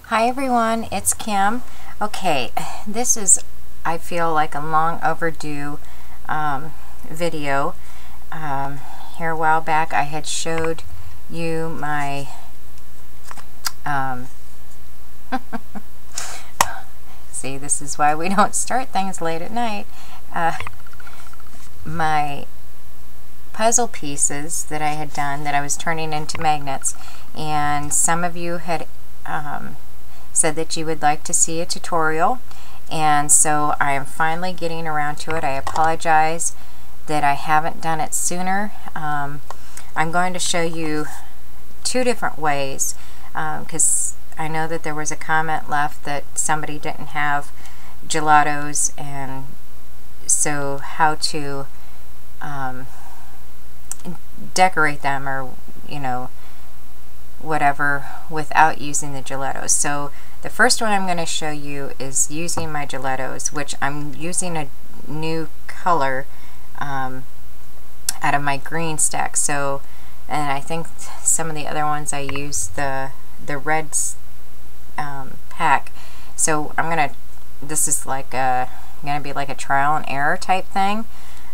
Hi everyone, it's Kim. Okay, this is, I feel like, a long overdue video. Here a while back I had showed you my see, this is why we don't start things late at night. My puzzle pieces that I had done that I was turning into magnets, and some of you had said that you would like to see a tutorial, and so I am finally getting around to it. I apologize that I haven't done it sooner. I'm going to show you two different ways because I know that there was a comment left that somebody didn't have gelatos, and so how to decorate them, or whatever, without using the gelatos. So the first one I'm going to show you is using my gelatos, which I'm using a new color out of my green stack. So, and I think some of the other ones I used the red pack. So I'm gonna, this is like gonna be like a trial and error type thing.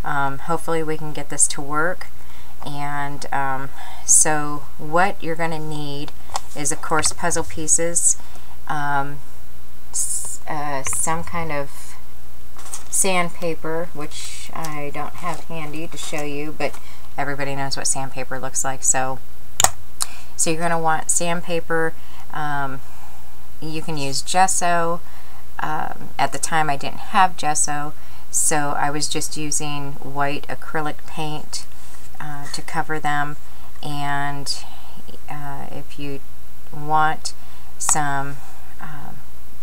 Hopefully we can get this to work. And so what you're going to need is, of course, puzzle pieces, some kind of sandpaper, which I don't have handy to show you, but everybody knows what sandpaper looks like. So you're going to want sandpaper. You can use gesso. At the time I didn't have gesso, so I was just using white acrylic paint to cover them. And if you want some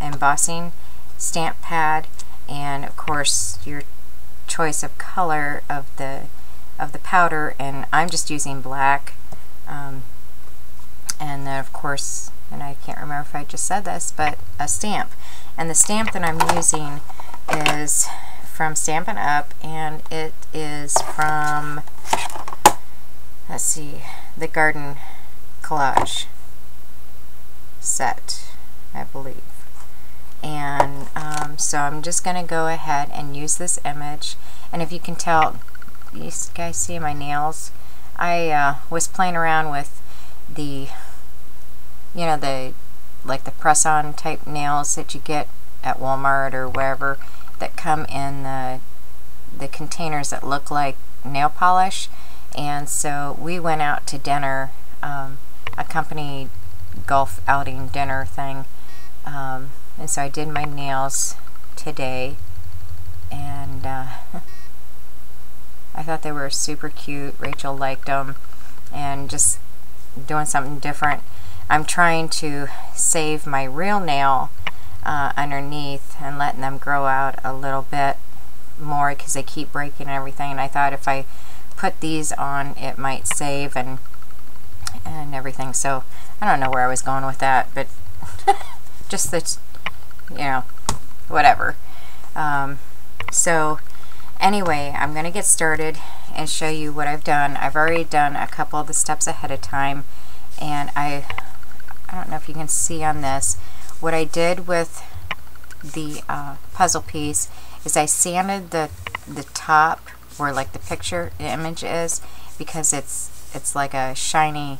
embossing stamp pad, and of course your choice of color of the powder, and I'm just using black, and then of course, and I can't remember if I just said this, but a stamp. And the stamp that I'm using is from Stampin' Up, and it is from, let's see, the Garden Collage set, I believe. And so I'm just going to go ahead and use this image. And if you can tell, you guys see my nails? I was playing around with the, like the press-on type nails that you get at Walmart or wherever, that come in the containers that look like nail polish. And so we went out to dinner, a company golf outing dinner thing, and so I did my nails today, and I thought they were super cute. Rachel liked them, and just doing something different. I'm trying to save my real nail underneath and letting them grow out a little bit more because they keep breaking and everything, and I thought if I put these on it might save and everything. So I don't know where I was going with that, but just that, whatever. So anyway, I'm gonna get started and show you what I've done. I've already done a couple of the steps ahead of time, and I don't know if you can see on this, what I did with the puzzle piece is I sanded the top where like the picture, the image is, because it's like a shiny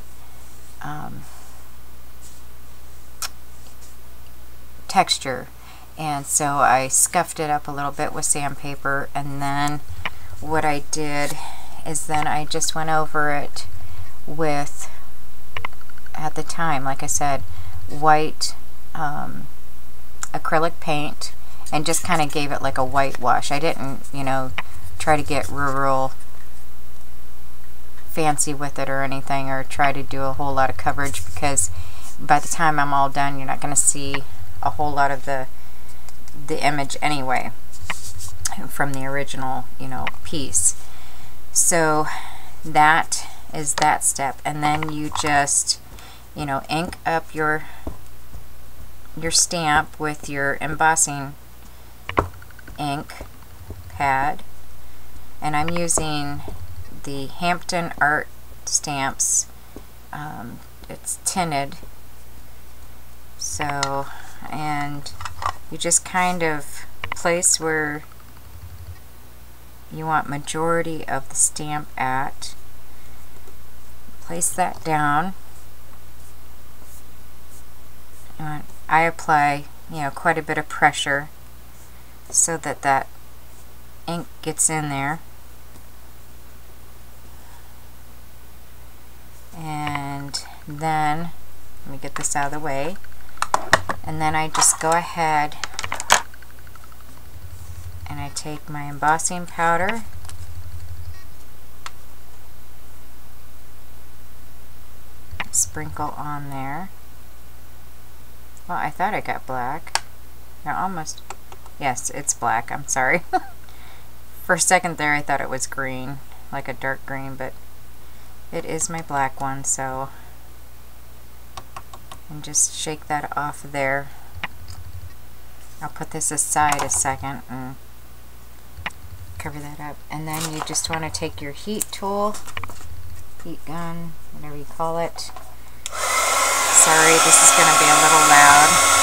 texture, and so I scuffed it up a little bit with sandpaper. And then what I did is then I just went over it with, at the time, like I said, white acrylic paint, and just kind of gave it like a whitewash. I didn't, try to get real fancy with it or anything, or try to do a whole lot of coverage, because by the time I'm all done, you're not going to see a whole lot of the image anyway from the original, piece. So that is that step. And then you just, ink up your stamp with your embossing ink pad, and I'm using the Hampton Art stamps. It's tinted, So, and you just kind of place where you want majority of the stamp at. Place that down. And I apply, quite a bit of pressure so that that ink gets in there. And then, let me get this out of the way, and then I just go ahead and I take my embossing powder, sprinkle on there. Well, I thought I got black. No, almost. Yes, it's black. I'm sorry. For a second there I thought it was green, like a dark green, but it is my black one, so. And just shake that off of there. I'll put this aside a second and cover that up. And then you just want to take your heat tool, heat gun, whatever you call it. Sorry, this is going to be a little loud.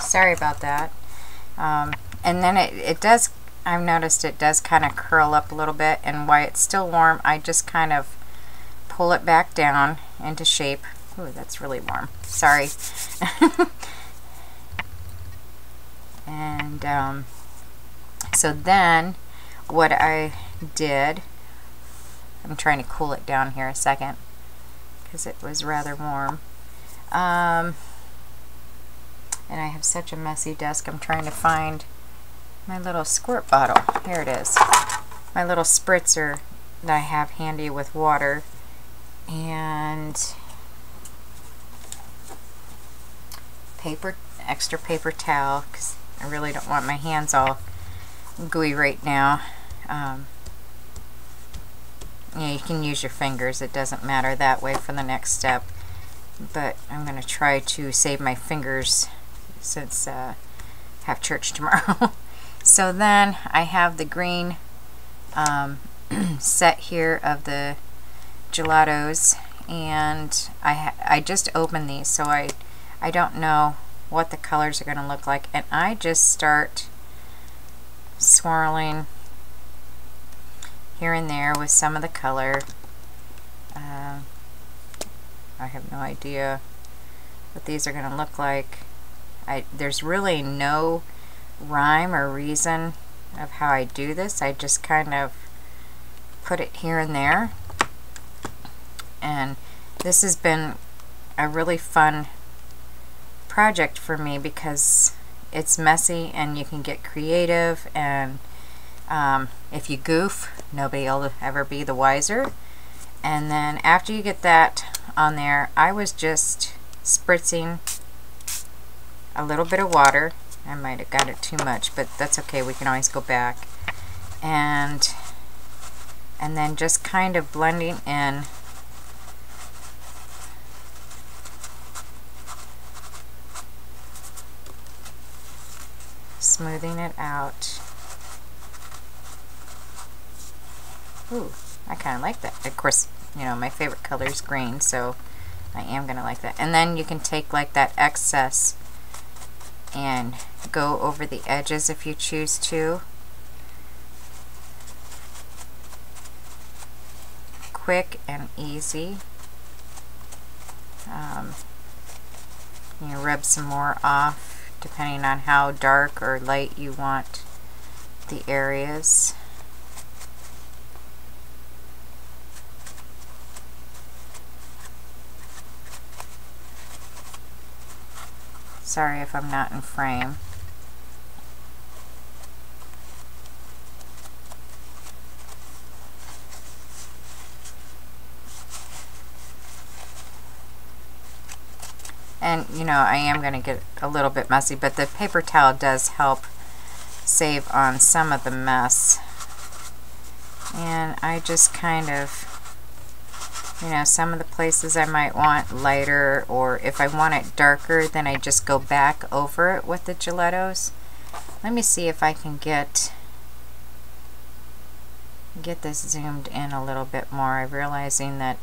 Sorry about that. And then it does, I've noticed it does kind of curl up a little bit, and while it's still warm, I just kind of pull it back down into shape. Ooh, that's really warm. Sorry. And so then what I did, I'm trying to cool it down here a second because it was rather warm. And I have such a messy desk. I'm trying to find my little squirt bottle. Here it is. My little spritzer that I have handy with water. And paper, extra paper towel, because I really don't want my hands all gooey right now. Yeah, you can use your fingers. It doesn't matter that way for the next step. But I'm going to try to save my fingers since I have church tomorrow. So then I have the green set here of the gelatos, and I just opened these, so I don't know what the colors are going to look like, and I just start swirling here and there with some of the color. I have no idea what these are going to look like. There's really no rhyme or reason of how I do this. I just kind of put it here and there. And this has been a really fun project for me because it's messy and you can get creative, and if you goof, nobody will ever be the wiser. And then after you get that on there, I was just spritzing a little bit of water. I might have got it too much, but that's okay, we can always go back. And then just kind of blending in smoothing it out. Ooh, I kind of like that. Of course, you know, my favorite color is green, so I am going to like that. And then you can take like that excess and go over the edges if you choose to. Quick and easy. You rub some more off depending on how dark or light you want the areas. Sorry if I'm not in frame. And you know, I am going to get a little bit messy, but the paper towel does help save on some of the mess. And I just kind of, you know, some of the places I might want lighter, or if I want it darker, then I just go back over it with the gelatos. Let me see if I can get this zoomed in a little bit more. I'm realizing that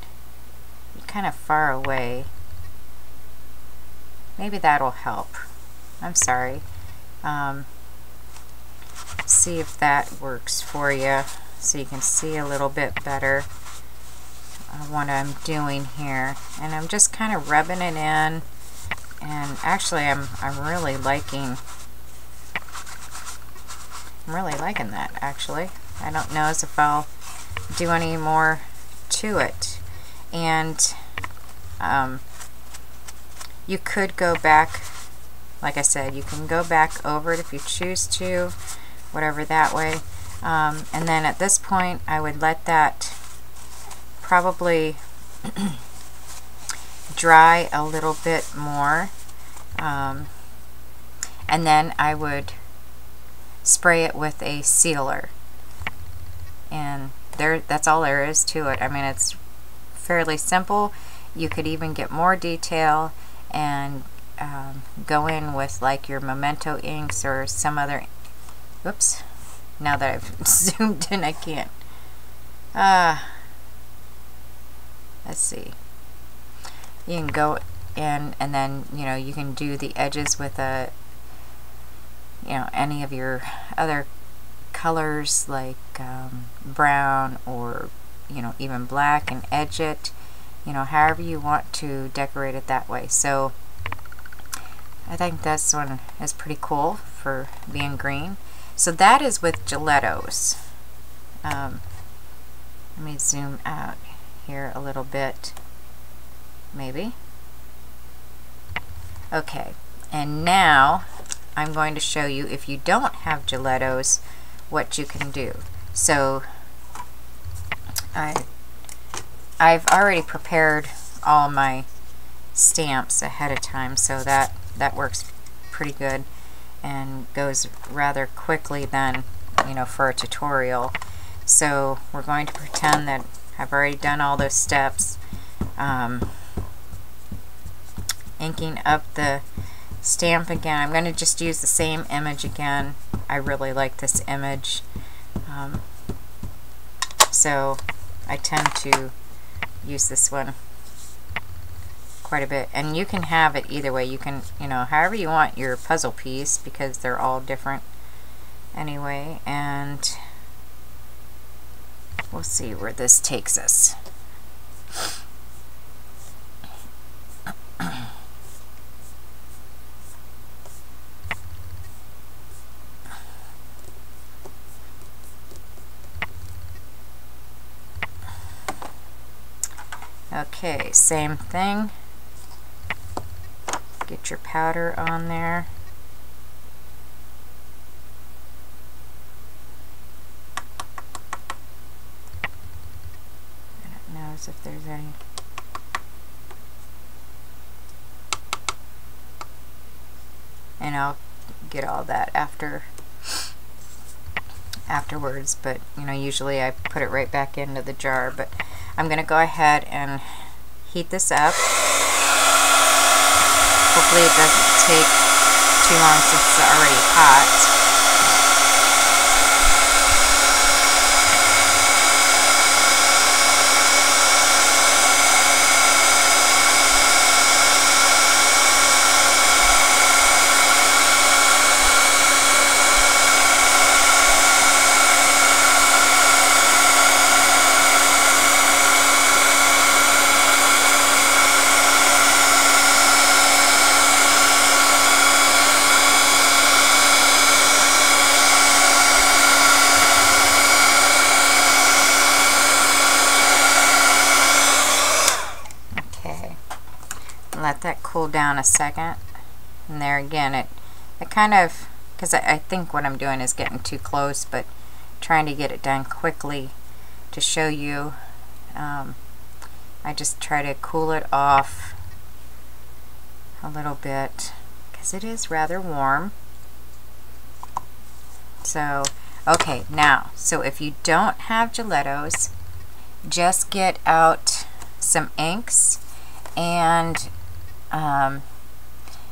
you're kind of far away. Maybe that'll help. I'm sorry. See if that works for you, so you can see a little bit better what I'm doing here. And I'm just kind of rubbing it in. And actually, I'm really liking that. Actually, I don't know as if I'll do any more to it. And you could go back, like I said, you can go back over it if you choose to, whatever that way. And then at this point, I would let that probably dry a little bit more. And then I would spray it with a sealer. And that's all there is to it. I mean, it's fairly simple. You could even get more detail and go in with like your Memento inks or some other, whoops, now that I've zoomed in I can't, let's see, you can go in and then, you know, you can do the edges with a, you know, any of your other colors like brown or, you know, even black, and edge it, you know, however you want to decorate it that way. So I think this one is pretty cool for being green. So that is with gelatos. Let me zoom out here a little bit, maybe. Okay, and now I'm going to show you, if you don't have gelatos, what you can do. So I've already prepared all my stamps ahead of time, so that works pretty good and goes rather quickly then, you know, for a tutorial. So we're going to pretend that I've already done all those steps, inking up the stamp again. I'm going to just use the same image again. I really like this image, so I tend to use this one quite a bit. And you can have it either way. You can, you know, however you want your puzzle piece, because they're all different anyway. And we'll see where this takes us. Okay, same thing. Get your powder on there. I don't know if there's any. And I'll get all that afterwards, but you know, usually I put it right back into the jar. But I'm going to go ahead and heat this up. Hopefully it doesn't take too long since it's already hot. cool down a second. And there again, it kind of, because I think what I'm doing is getting too close, but trying to get it done quickly to show you. I just try to cool it off a little bit because it is rather warm. So, okay, now, so if you don't have gelatos, just get out some inks, and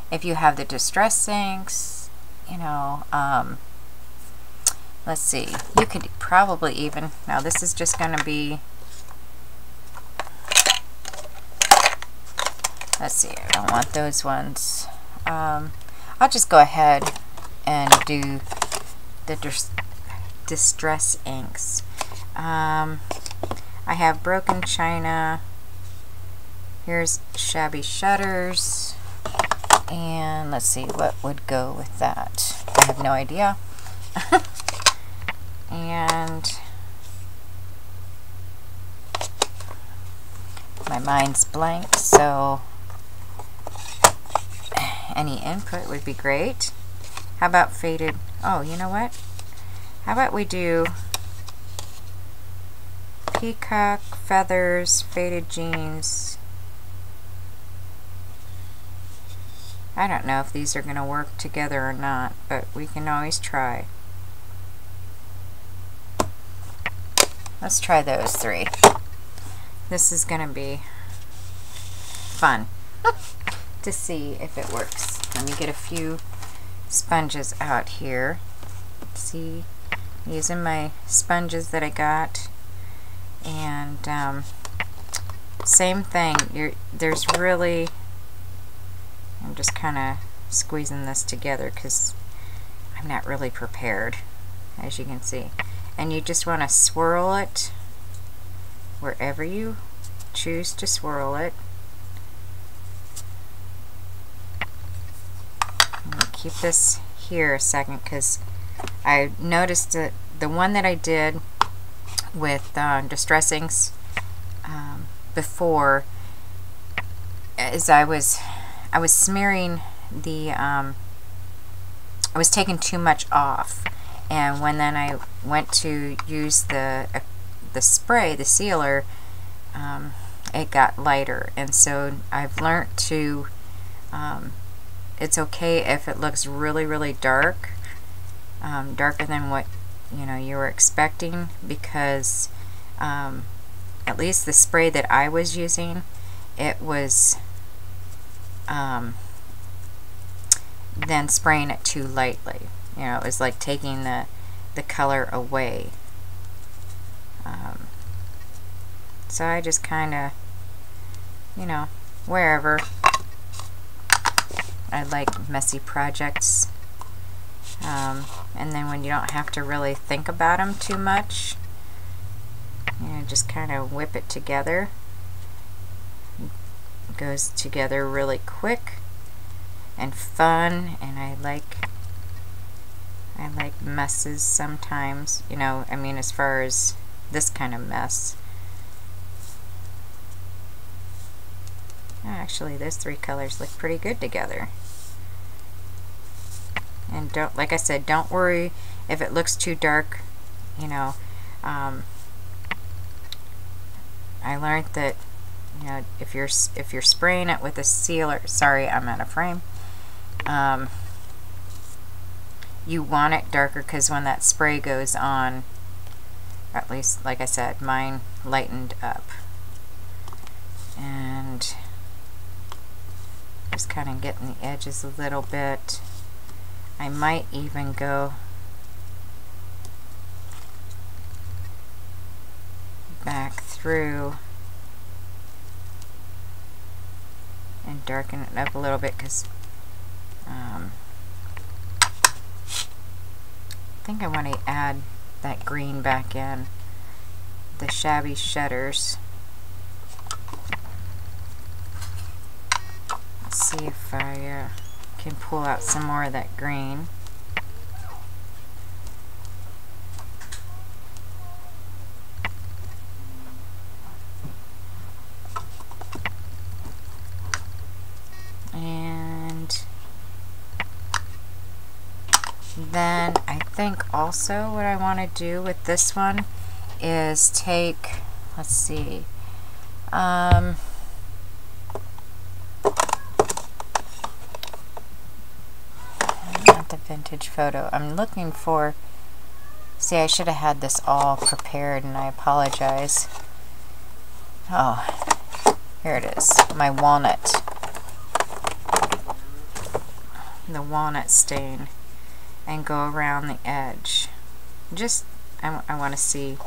if you have the distress inks, you know, let's see, you could probably even, now this is just going to be, let's see, I don't want those ones. I'll just go ahead and do the distress inks. I have broken china. Here's shabby shutters. And let's see what would go with that. I have no idea. And my mind's blank, so any input would be great. How about faded? Oh, you know what? How about we do peacock feathers, faded jeans. I don't know if these are going to work together or not, but we can always try. Let's try those three. This is going to be fun to see if it works. Let me get a few sponges out here. See, using my sponges that I got, and same thing. There's really, I'm just kind of squeezing this together because I'm not really prepared, as you can see. And you just want to swirl it wherever you choose to swirl it. Keep this here a second because I noticed that the one that I did with distress inks before, is I was smearing the I was taking too much off, and when then I went to use the spray, the sealer, it got lighter. And so I've learned to it's okay if it looks really, really dark, darker than what you were expecting, because at least the spray that I was using, it was then spraying it too lightly. It was like taking the color away. So I just kind of, wherever. I like messy projects, and then when you don't have to really think about them too much, just kind of whip it together. It goes together really quick and fun, and I like messes sometimes, I mean, as far as this kind of mess. Actually, those three colors look pretty good together. And don't, like I said, don't worry if it looks too dark. I learned that if you're spraying it with a sealer, sorry, I'm out of frame. You want it darker because when that spray goes on, at least, like I said, mine lightened up. And just kind of getting the edges a little bit. I might even go back through and darken it up a little bit, because I think I want to add that green back in, the shabby shutters. Let's see if I can pull out some more of that green. Then I think also what I want to do with this one is take, let's see, not the vintage photo. I'm looking for, see, I should have had this all prepared and I apologize. Oh, here it is, my walnut. The walnut stain, and go around the edge. Just, I want to see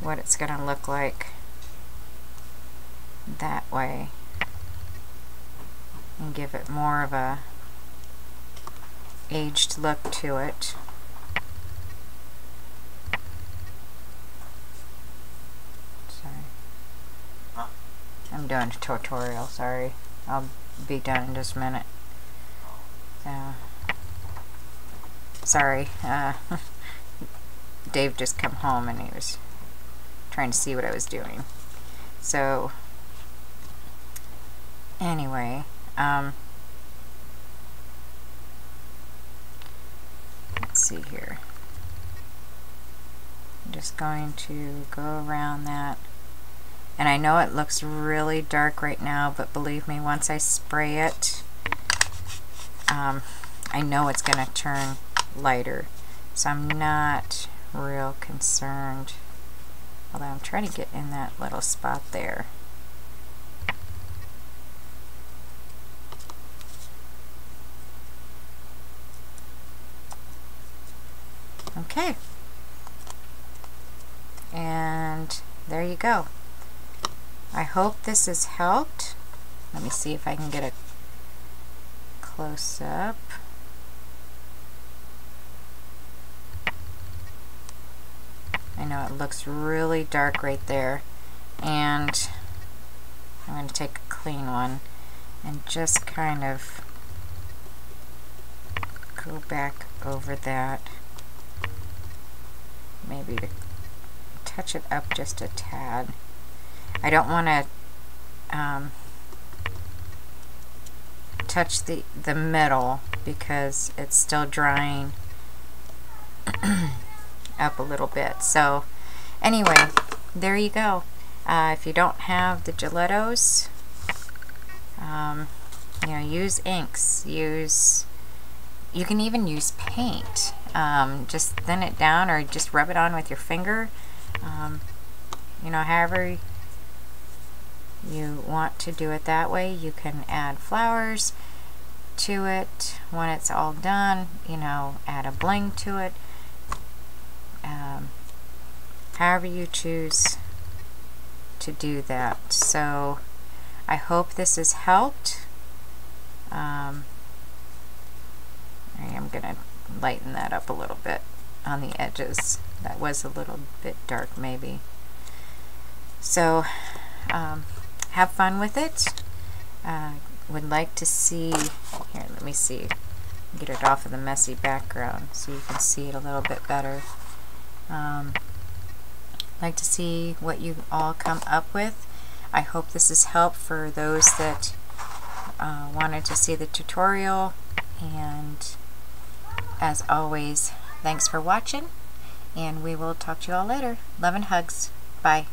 what it's going to look like that way and give it more of a aged look to it. Sorry. I'm doing a tutorial, sorry. I'll be done in just a minute. Sorry, Dave just come home and he was trying to see what I was doing. So anyway, let's see here. I'm just going to go around that. And I know it looks really dark right now, but believe me, once I spray it, I know it's going to turn lighter, so I'm not real concerned, although I'm trying to get in that little spot there. Okay, and there you go. I hope this has helped. Let me see if I can get a close up. I know it looks really dark right there, and I'm going to take a clean one and just kind of go back over that, maybe to touch it up just a tad. I don't want to touch the middle because it's still drying up a little bit. So anyway, there you go. If you don't have the gelatos, you know, use inks. You can even use paint. Just thin it down or just rub it on with your finger. You know, however you want to do it that way. You can add flowers to it when it's all done, you know, add a bling to it. However you choose to do that. So I hope this has helped. I am going to lighten that up a little bit on the edges. That was a little bit dark maybe. So have fun with it. Would like to see, here, let me see, get it off of the messy background so you can see it a little bit better. Like to see what you all come up with. I hope this is help for those that wanted to see the tutorial, and as always, thanks for watching, and we will talk to you all later. Love and hugs. Bye.